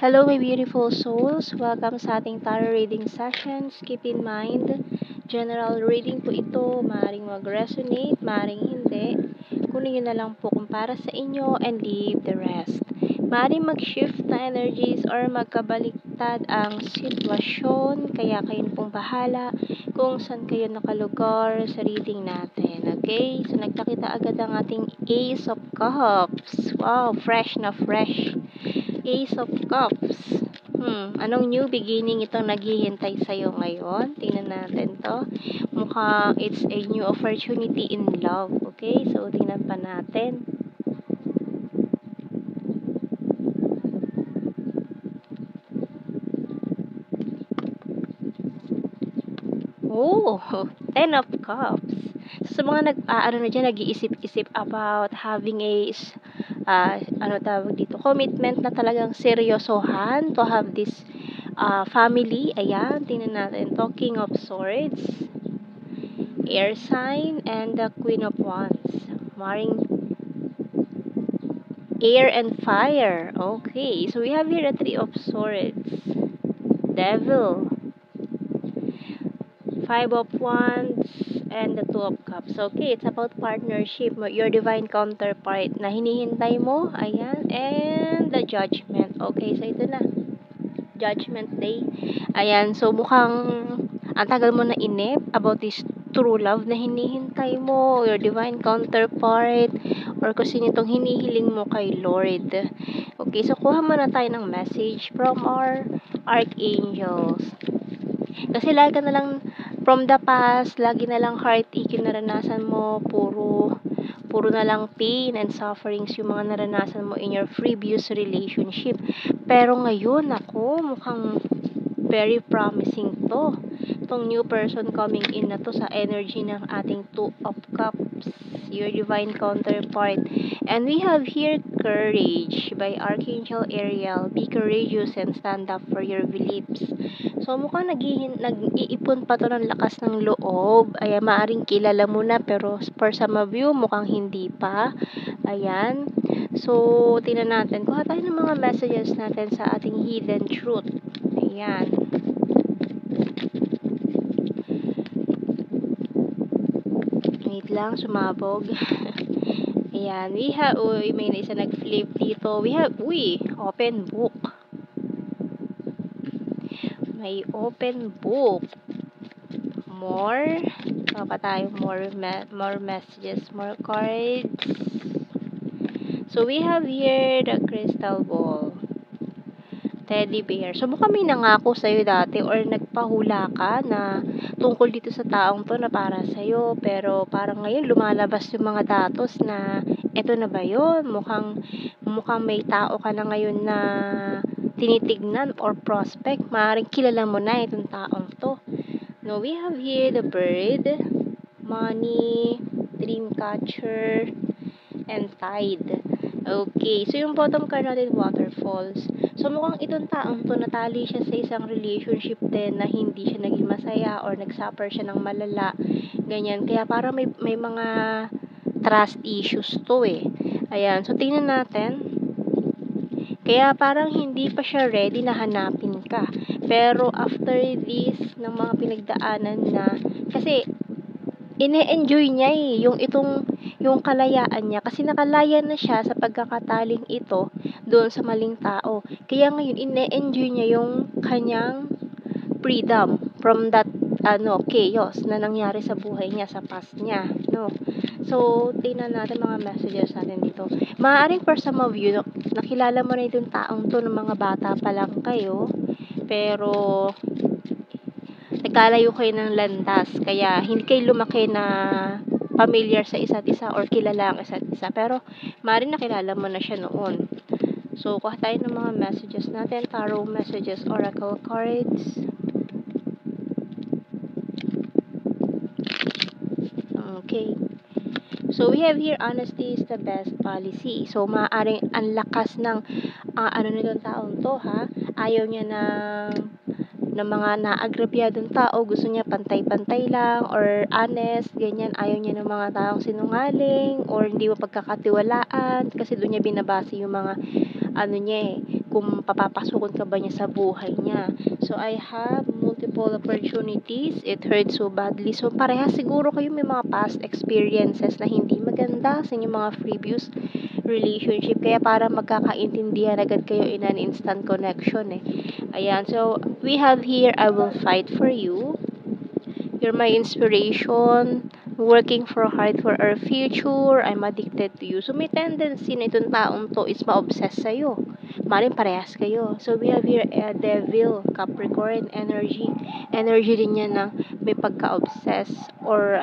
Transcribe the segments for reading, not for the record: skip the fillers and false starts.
Hello, my beautiful souls. Welcome sa ating tarot reading sessions. Keep in mind, general reading po ito. Maaaring mag-resonate, maaaring hindi. Kunin nyo na lang po kung para sa inyo and leave the rest. Maaaring mag-shift na energies or magkabaliktad ang sitwasyon. Kaya kayo pong bahala kung saan kayo nakalugar sa reading natin. Okay? So, nagpakita agad ang ating Ace of Cups. Wow, fresh na fresh. Ace of Cups. Anong new beginning itong naghihintay sa'yo ngayon? Tingnan natin to. Mukhang it's a new opportunity in love. Okay? So, tingnan pa natin. Oh, Ten of Cups. So, sa mga nag-iisip-isip about having a tawag dito, commitment na talagang seryosohan to have this family. Ayan, tingnan natin to. King of Swords, air sign, and the Queen of Wands. Maring air and fire. Okay, so we have here the Three of Swords, Devil, Five of Wands, and the Two of Cups. Okay, it's about partnership, your divine counterpart na hinihintay mo. Ayan, and the Judgment. Okay, so ito na. Judgment Day. Ayan, so mukhang ang tagal mo na inip about this true love na hinihintay mo, your divine counterpart, or kung sino itong hinihiling mo kay Lord. Okay, so kuha muna tayo ng message from our archangels. Kasi lagi na lang from the past, lagi na lang heartache yung naranasan mo, puro na lang pain and sufferings yung mga naranasan mo in your previous relationship. Pero ngayon, ako, mukhang very promising to. Itong new person coming in na to sa energy ng ating Two of Cups, your divine counterpart. And we have here courage by Archangel Ariel. Be courageous and stand up for your beliefs. So, mukhang nag-iipon pa to ng lakas ng loob. Ayan, maaring kilala mo na, pero for some of you, mukhang hindi pa. Ayan. So, tingnan natin. Kuha tayo ng mga messages natin sa ating hidden truth. Ayan. Wait lang, sumabog. Ayan. We have, may isa nag-flip dito. We have, open book. May open book. More. Pa tayo more messages, more cards. So, we have here the crystal ball. Teddy bear. So, mukhang may nangako sa'yo dati or nagpahula ka na tungkol dito sa taong to na para sa'yo. Pero parang ngayon lumalabas yung mga datos na eto na ba yun? Mukhang may tao ka na ngayon na tinitignan or prospect. Maaaring kilala mo na itong taong to. Now, we have here the bird, money, dream catcher, and tide. Okay, so yung bottom card natin, waterfalls. So, mukhang itong taong to natali siya sa isang relationship din na hindi siya naging masaya or nagsuffer siya ng malala. Ganyan. Kaya parang may mga trust issues to eh. Ayan. So, tingnan natin. Kaya parang hindi pa siya ready na hanapin ka. Pero after this, ng mga pinagdaanan na, kasi ine-enjoy niya yung kalayaan niya. Kasi nakalaya na siya sa pagkakataling ito doon sa maling tao. Kaya ngayon, ine-enjoy niya yung kanyang freedom from that chaos na nangyari sa buhay niya, sa past niya, no? So, tingnan natin mga messages natin dito. Maaaring for some of you, nakilala mo na itong taong to ng mga bata pa lang kayo, pero nagkalayo kayo ng landas, kaya hindi kayo lumaki na familiar sa isa't isa or kilala ang isa't isa, pero maaaring nakilala mo na siya noon. So, kuha tayo ng mga messages natin, tarot messages, oracle cards. Okay. So, we have here, honesty is the best policy. So, maaaring ang lakas ng nitong taong to, ha? Ayaw niya ng mga naagrabyadong tao. Gusto niya pantay-pantay lang or honest, ganyan. Ayaw niya ng mga taong sinungaling or hindi mo pagkakatiwalaan kasi doon niya binabase yung mga kung papapasukin ka ba niya sa buhay niya. So, I have multiple opportunities. It hurts so badly. So, parehas siguro kayo may mga past experiences na hindi maganda sa inyong mga previous relationship. Kaya para magkakaintindihan agad kayo in an instant connection eh. Ayan. So, we have here, I will fight for you. You're my inspiration. Working for hard for our future. I'm addicted to you. So, may tendency na itong taong to is ma-obsess sa'yo. Maling parehas kayo. So, we have here a devil, Capricorn energy. Energy din yan na may pagka-obsess or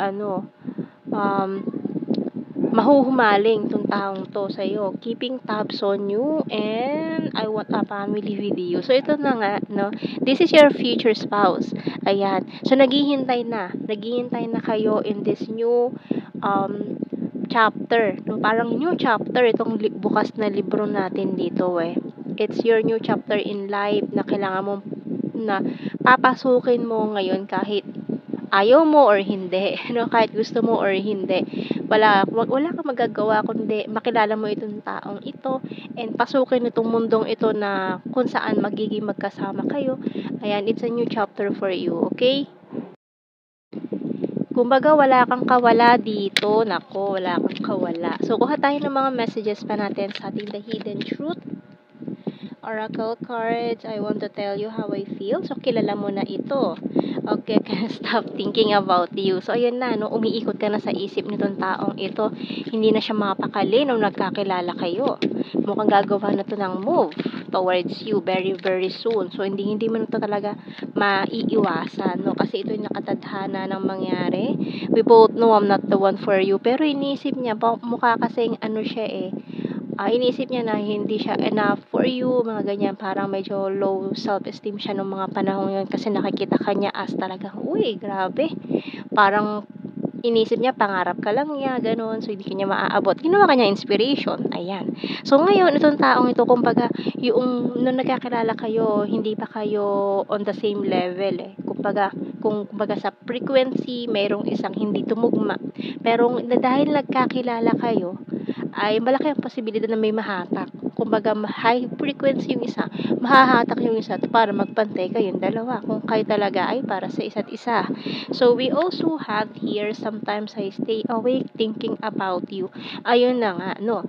mahuhumaling itong taong to sa'yo. Keeping tabs on you and I want a family with you. So, ito na nga, no? This is your future spouse. Ayan. So, naghihintay na. Naghihintay na kayo in this new chapter. No? Parang new chapter itong bukas na libro natin dito eh. It's your new chapter in life na kailangan mo na papasukin mo ngayon kahit ayaw mo or hindi, no? Kahit gusto mo or hindi. Wala kang magagawa kundi makilala mo itong taong ito and pasukin itong mundong ito na kung saan magiging magkasama kayo. Ayan, it's a new chapter for you, okay? Kumbaga, wala kang kawala dito. Nako, wala kang kawala. So, kuha tayo ng mga messages pa natin sa ating The Hidden Truth. Oracle cards, I want to tell you how I feel. So, kilala mo na ito. Okay, can't stop thinking about you. So, ayun na, no? Umiikot ka na sa isip nitong taong ito. Hindi na siya mapakali nung nagkakilala kayo. Mukhang gagawa na to ng move towards you very, very soon. So, hindi mo na to talaga maiiwasan, no? Kasi ito yung nakatadhana ng mangyari. We both know I'm not the one for you. Pero iniisip niya, mukha kasing siya eh. Iniisip niya na hindi siya enough for you, mga ganyan, parang medyo low self-esteem siya nung mga panahon yun kasi nakikita kanya as talagang, uy, grabe, parang inisip niya, pangarap ka lang niya, ganun, so hindi kanya maaabot, ginawa kanya inspiration, ayan. So ngayon, itong taong ito, kumbaga, yung nung nagkakilala kayo, hindi pa kayo on the same level eh, kumbaga sa frequency, mayroong isang hindi tumugma, pero dahil nagkakilala kayo, ay malaki ang posibilidad na may mahatak. Kumbaga, high frequency yung isa, mahahatak yung isa para magpantay kayong dalawa kung kayo talaga ay para sa isa't isa. So, we also have here, sometimes I stay awake thinking about you. Ayun na nga, no?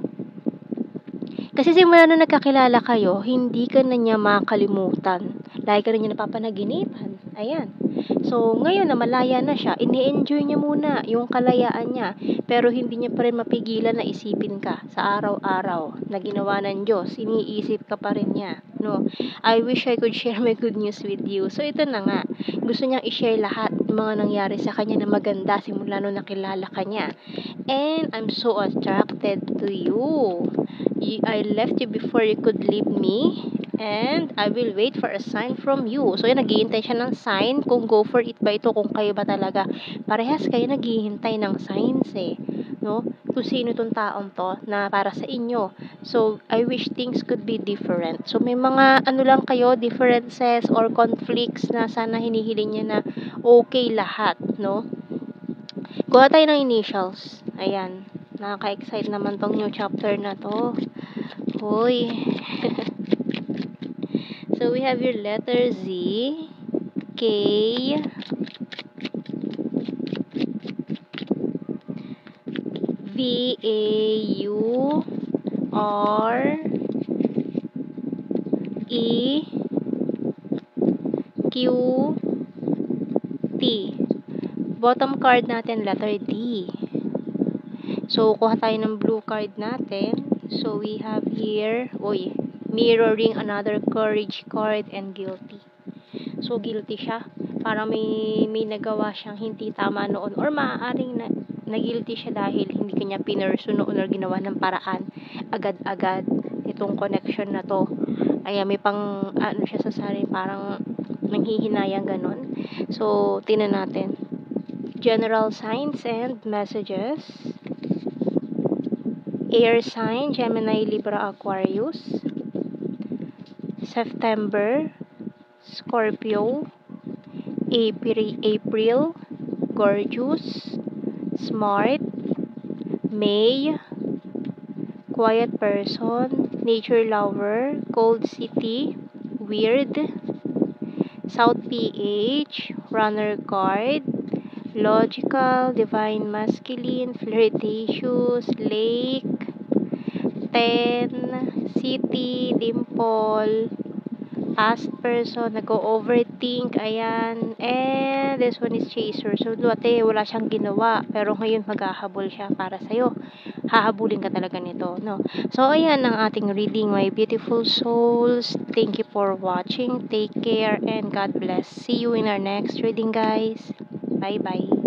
Kasi simula nung nagkakilala kayo, hindi ka na niya makalimutan. Lagi ka na niya napapanaginipan. Ayan. So, ngayon na malaya na siya, ini-enjoy niya muna yung kalayaan niya. Pero hindi niya pa rin mapigilan na isipin ka sa araw-araw na ginawa ng Diyos. Iniisip ka pa rin niya. No? I wish I could share my good news with you. So, ito na nga. Gusto niyang i-share lahat ng mga nangyari sa kanya na maganda simula nung nakilala ka niya. And I'm so attracted to you. I left you before you could leave me. And I will wait for a sign from you. So, yan, naghihintay siya ng sign kung go for it ba ito, kung kayo ba talaga. Parehas kayo naghihintay ng signs eh. No? Kung sino itong taong to na para sa inyo. So, I wish things could be different. So, may mga lang kayo, differences or conflicts na sana hinihiling niya na okay lahat, no? Kuha tayo ng initials. Ayan. Nakaka-excite naman tong new chapter na to. Hoy. So, we have your letter Z, K, V, A, U, R, E, Q, T. Bottom card natin, letter D. So, kuha tayo ng blue card natin. So, we have here, mirroring another courage card and guilty. So, guilty siya. Parang may nagawa siyang hindi tama noon or maaaring na-guilty siya dahil hindi kanya pinursu noon or ginawa ng paraan agad-agad itong connection na to. Ayan, may pang siya sa sarili, parang nanghihinayang ganun. So, tingnan natin. General signs and messages. Air sign, Gemini, Libra, Aquarius. September, Scorpio. April, gorgeous, smart. May, quiet person, nature lover, cold city, weird, South PH, runner card, logical, divine masculine, flirtatious, lake, 10, city, dimple, past person, nag-overthink, ayan, and this one is chaser. So, dati wala siyang ginawa, pero ngayon maghahabol siya para sa'yo. Hahabulin ka talaga nito, no? So, ayan ang ating reading, my beautiful souls. Thank you for watching. Take care and God bless. See you in our next reading, guys. Bye-bye.